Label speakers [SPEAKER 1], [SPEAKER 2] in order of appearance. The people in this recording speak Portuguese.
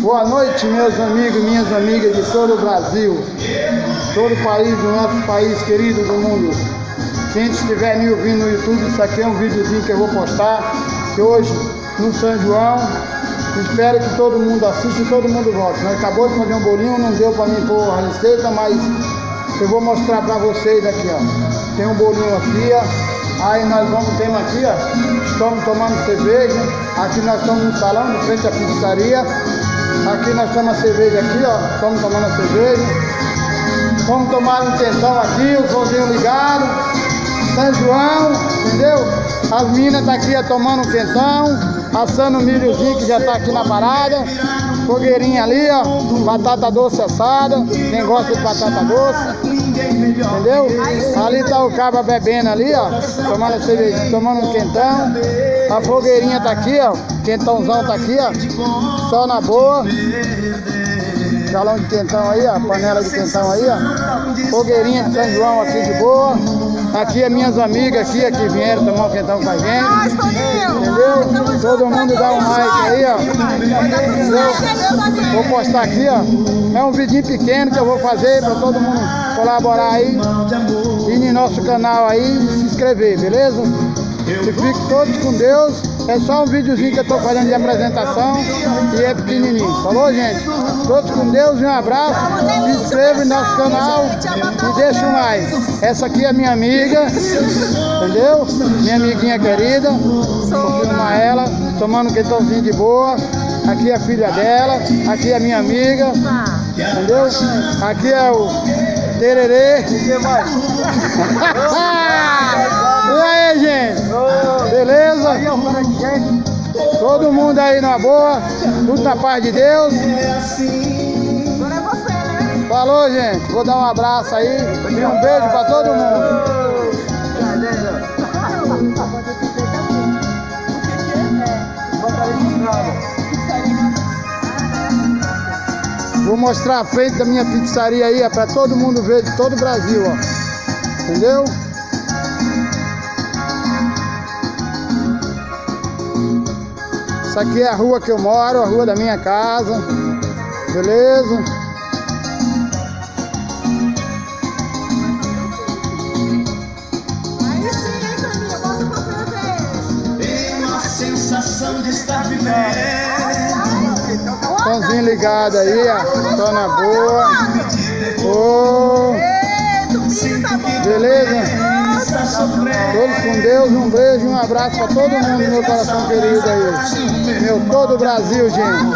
[SPEAKER 1] Boa noite, meus amigos e minhas amigas de todo o Brasil, todo o país, do nosso país querido do mundo. Quem estiver me ouvindo no YouTube, isso aqui é um videozinho que eu vou postar, que hoje, no São João, espero que todo mundo assista e todo mundo volte. Nós acabamos de fazer um bolinho, não deu para mim pôr a receita, mas eu vou mostrar para vocês aqui, ó. Tem um bolinho aqui, ó. Aí nós temos aqui, ó, estamos tomando cerveja. Aqui nós estamos no salão, de frente à pizzaria. Aqui nós temos a cerveja aqui, ó, estamos tomando a cerveja. Vamos tomar um quentão aqui, o somzinho ligado. São João, entendeu? As meninas estão aqui, ó, tomando um quentão, assando um milhozinho que já está aqui na parada. Fogueirinha ali, ó, batata doce assada, quem gosta de batata doce, entendeu? Ali tá o cabra bebendo ali, ó, tomando cerveja, tomando um quentão. A fogueirinha tá aqui, ó, quentãozão tá aqui, ó, só na boa. Galão de quentão aí, ó, panela de quentão aí, ó. Fogueirinha de São João aqui de boa. Aqui as minhas amigas aqui, que vieram tomar um quentão com a gente. Entendeu? Todo mundo dá um like aí, ó. Vou postar aqui, ó. É um vidinho pequeno que eu vou fazer para todo mundo colaborar aí. E no nosso canal aí, se inscrever, beleza? Que fiquem todos com Deus. É só um videozinho que eu tô fazendo de apresentação e é pequenininho. Falou, gente? Todos com Deus e um abraço. Se inscreva no nosso canal e deixa um like. Essa aqui é minha amiga, entendeu? Minha amiguinha querida. Vou filmar ela, tomando um quentãozinho de boa. Aqui é a filha dela, aqui é a minha amiga, entendeu? Aqui é o Tererê. E aí, gente? Beleza? Todo mundo aí na boa, tudo na paz de Deus.
[SPEAKER 2] Agora é você, né?
[SPEAKER 1] Falou, gente. Vou dar um abraço aí e um beijo pra todo mundo. Vou mostrar a frente da minha pizzaria aí, pra todo mundo ver de todo o Brasil, ó. Entendeu? Essa aqui é a rua que eu moro, a rua da minha casa. Beleza?
[SPEAKER 2] Aí sim, hein, Caminha? Bota pra frente.
[SPEAKER 3] Tenho a sensação de estar vivendo.
[SPEAKER 1] Somzinho ligado aí, ó. Tô na boa. Ô, beleza? Todos com Deus, um beijo e um abraço pra todo mundo, meu coração querido aí. Meu todo o Brasil, gente.